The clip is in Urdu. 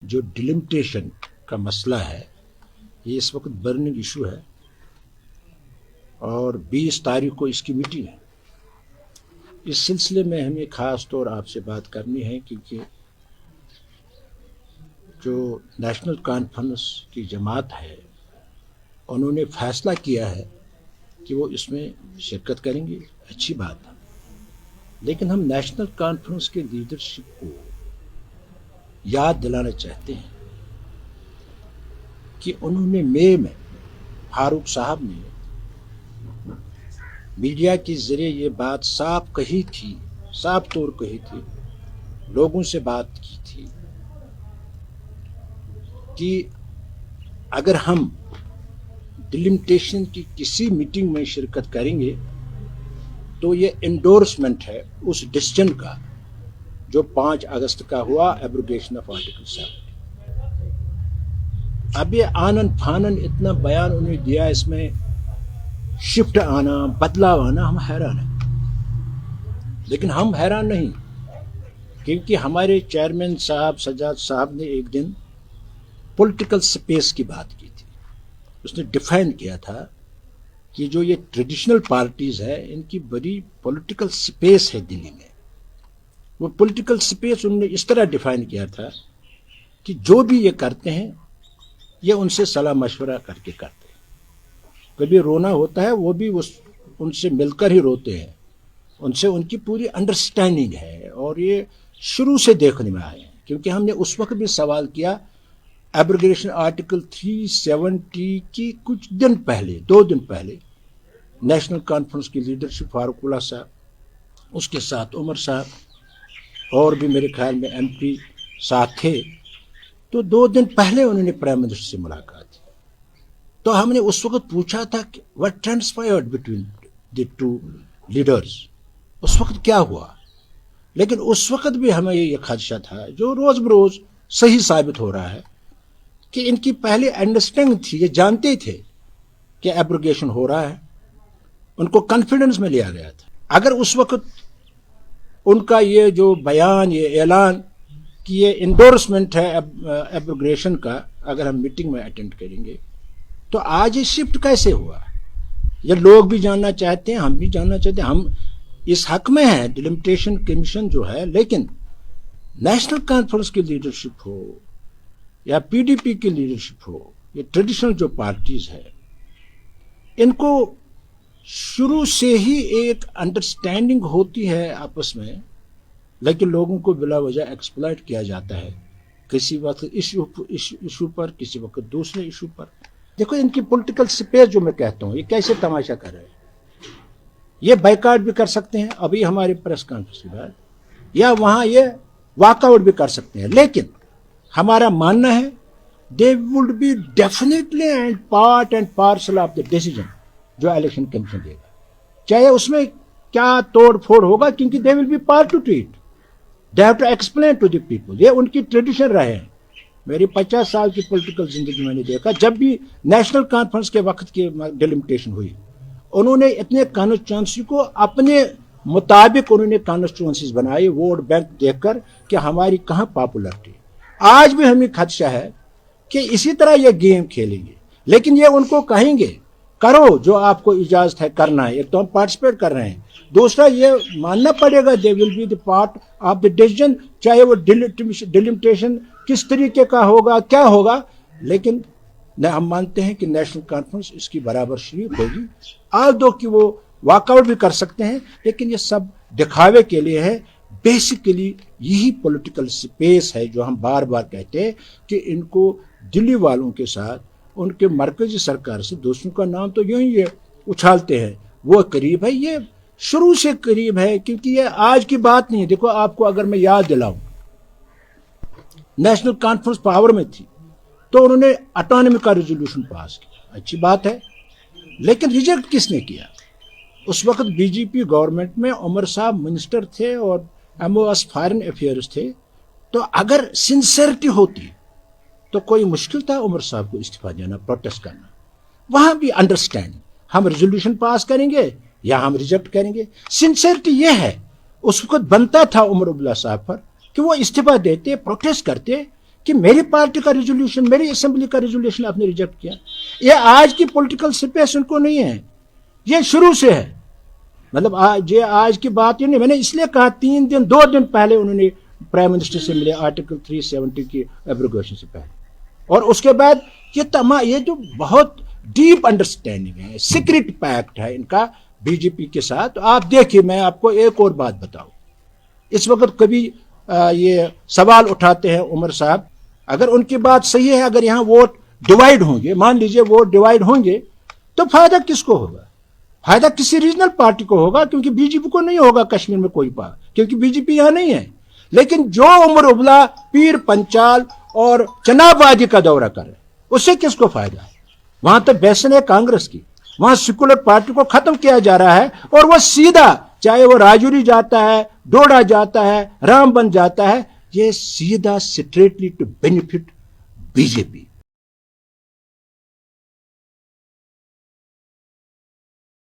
جو ڈیلیمیٹیشن کا مسئلہ ہے یہ اس وقت برننگ ایشو ہے اور 20 تاریخ کو اس کی میٹنگ ہے. اس سلسلے میں ہمیں خاص طور آپ سے بات کرنی ہے کیونکہ جو نیشنل کانفرنس کی جماعت ہے انہوں نے فیصلہ کیا ہے کہ وہ اس میں شرکت کریں گے. اچھی بات ہے، لیکن ہم نیشنل کانفرنس کے لیڈرشپ کو یاد دلانا چاہتے ہیں کہ انہوں نے مئی میں فاروق صاحب نے میڈیا کے ذریعے یہ بات صاف کہی تھی، صاف طور کہی تھی، لوگوں سے بات کی تھی کہ اگر ہم ڈیلیمیٹیشن کی کسی میٹنگ میں شرکت کریں گے تو یہ انڈورسمنٹ ہے اس ڈیسیژن کا جو 5 اگست کا ہوا ایبروگیشن آف آرٹیکل 7. اب یہ آنن فانن اتنا بیان انہوں نے دیا، اس میں شفٹ آنا، بدلاؤ آنا، ہم حیران ہیں. لیکن ہم حیران نہیں، کیونکہ ہمارے چیئرمین صاحب سجاد صاحب نے ایک دن پولیٹیکل سپیس کی بات کی تھی. اس نے ڈیفائن کیا تھا کہ جو یہ ٹریڈیشنل پارٹیز ہے ان کی بڑی پولیٹیکل سپیس ہے دلی میں. وہ پولیٹیکل سپیس انہوں نے اس طرح ڈیفائن کیا تھا کہ جو بھی یہ کرتے ہیں یہ ان سے صلاح مشورہ کر کے کرتے ہیں. کبھی رونا ہوتا ہے وہ بھی ان سے مل کر ہی روتے ہیں، ان سے ان کی پوری انڈرسٹینڈنگ ہے اور یہ شروع سے دیکھنے میں آئے ہیں. کیونکہ ہم نے اس وقت بھی سوال کیا ایبروگیشن آرٹیکل 370 کی کچھ دن پہلے، 2 دن پہلے نیشنل کانفرنس کی لیڈرشپ فاروق اللہ صاحب، اس کے ساتھ عمر صاحب اور بھی میرے خیال میں ایم پی ساتھ تھے. تو 2 دن پہلے انہوں نے پرائم منسٹر سے ملاقات کی. تو ہم نے اس وقت پوچھا تھا کہ what transpired between the two leaders، اس وقت کیا ہوا. لیکن اس وقت بھی ہمیں یہ خدشہ تھا جو روز بروز صحیح ثابت ہو رہا ہے کہ ان کی پہلے انڈرسٹینڈنگ تھی، یہ جانتے تھے کہ ایبروگیشن ہو رہا ہے، ان کو کانفیڈنس میں لیا گیا تھا. اگر اس وقت ان کا یہ جو بیان، یہ اعلان کہ یہ انڈورسمنٹ ہے ایبروگیشن کا، اگر ہم میٹنگ میں اٹینڈ کریں گے تو آج یہ شفٹ کیسے ہوا؟ یہ لوگ بھی جاننا چاہتے ہیں، ہم بھی جاننا چاہتے ہیں. ہم اس حق میں ہیں ڈیلیمیٹیشن کمیشن جو ہے، لیکن نیشنل کانفرنس کی لیڈرشپ ہو یا پی ڈی پی کی لیڈرشپ ہو، یہ ٹریڈیشنل جو پارٹیز ہے ان کو شروع سے ہی ایک انڈرسٹینڈنگ ہوتی ہے آپس میں، لیکن لوگوں کو بلا وجہ ایکسپلائٹ کیا جاتا ہے، کسی وقت ایشو پر، کسی وقت دوسرے ایشو پر. دیکھو ان کی پولیٹیکل سپیس جو میں کہتا ہوں، یہ کیسے تماشا کر رہے ہیں. یہ بائیکاٹ بھی کر سکتے ہیں ابھی ہمارے پریس کانفرنس کے بعد، یا وہاں یہ واک آؤٹ بھی کر سکتے ہیں. لیکن ہمارا ماننا ہے they would be definitely and part and parcel of the decision جو الیکشن کمیشن دے گا، چاہے اس میں کیا توڑ پھوڑ ہوگا، کیونکہ they will be part to it. They have to explain to the people. یہ ان کی ٹریڈیشن رہے ہیں. میری 50 سال کی پولیٹیکل زندگی میں نے دیکھا جب بھی نیشنل کانفرنس کے وقت کی ڈیلیمیٹیشن ہوئی، انہوں نے اتنے کانسٹیچوئنسی کو اپنے مطابق انہوں نے کانسٹیچوئنسیز بنائی ووٹ بینک دیکھ کر کہ ہماری کہاں پاپولرٹی. آج بھی ہمیں خدشہ ہے کہ اسی طرح یہ گیم کھیلیں گے، لیکن یہ ان کو کہیں گے کرو جو آپ کو اجازت ہے کرنا ہے. ایک تو ہم پارٹیسپیٹ کر رہے ہیں، دوسرا یہ ماننا پڑے گا they will be the part of the decision، چاہے وہ ڈیلیمیٹیشن کس طریقے کا ہوگا، کیا ہوگا. لیکن ہم مانتے ہیں کہ نیشنل کانفرنس اس کی برابر شریک ہوگی. آلدو کہ وہ واک آؤٹ بھی کر سکتے ہیں، لیکن یہ سب دکھاوے کے لیے ہے. بیسیکلی یہی پولیٹیکل سپیس ہے جو ہم بار بار کہتے ہیں کہ ان کو دلی والوں کے ساتھ ان کے مرکزی سرکار سے دوسروں کا نام تو یوں ہی یہ اچھالتے ہیں، وہ قریب ہے. یہ شروع سے قریب ہے، کیونکہ یہ آج کی بات نہیں ہے. دیکھو آپ کو اگر میں یاد دلاؤں، نیشنل کانفرنس پاور میں تھی تو انہوں نے اٹانومی کا ریزولوشن پاس کیا، اچھی بات ہے، لیکن ریجیکٹ کس نے کیا؟ اس وقت بی جے پی گورنمنٹ میں عمر صاحب منسٹر تھے اور M O S foreign affairs تھے. تو اگر سنسیئرٹی ہوتی تو کوئی مشکل تھا عمر صاحب کو استعفیٰ دینا، پروٹیسٹ کرنا. وہاں بھی انڈرسٹینڈ، ہم ریزولوشن پاس کریں گے یا ہم ریجیکٹ کریں گے. سنسیئرٹی یہ ہے، اس وقت بنتا تھا عمر عبداللہ صاحب پر کہ وہ استعفیٰ دیتے، پروٹیسٹ کرتے کہ میری پارٹی کا ریزولوشن، میری اسمبلی کا ریزولوشن آپ نے ریجیکٹ کیا. یہ آج کی پولیٹیکل سپیس ان کو نہیں ہے، یہ شروع سے ہے. مطلب آج کی بات یہ نہیں. میں نے اس لیے کہا 2 دن پہلے انہوں نے پرائم منسٹر سے ملے آرٹیکل 370 کی ایبروگیشن سے پہلے، اور اس کے بعد یہ جو بہت ڈیپ انڈرسٹینڈنگ ہے، سیکرٹ پیکٹ ہے ان کا بی جے پی کے ساتھ. تو آپ دیکھیے، میں آپ کو ایک اور بات بتاؤں. اس وقت کبھی یہ سوال اٹھاتے ہیں عمر صاحب، اگر ان کی بات صحیح ہے، اگر یہاں ووٹ ڈیوائیڈ ہوں گے، مان لیجئے ووٹ ڈیوائیڈ ہوں گے، تو فائدہ کس کو ہوگا؟ فائدہ کسی ریجنل پارٹی کو ہوگا، کیونکہ بی جے پی کو نہیں ہوگا کشمیر میں کوئی پار، کیونکہ بی جے پی یہاں نہیں ہے. لیکن جو عمر ابلا پیر پنچال اور چناب وادی کا دورہ کرے، اس سے کس کو فائدہ ہے؟ وہاں تو بیسن ہے کانگریس کی، وہاں سیکولر پارٹی کو ختم کیا جا رہا ہے، اور وہ سیدھا چاہے وہ راجوری جاتا ہے، ڈوڈا جاتا ہے، رام بن جاتا ہے، یہ سیدھا straightly to benefit B J P.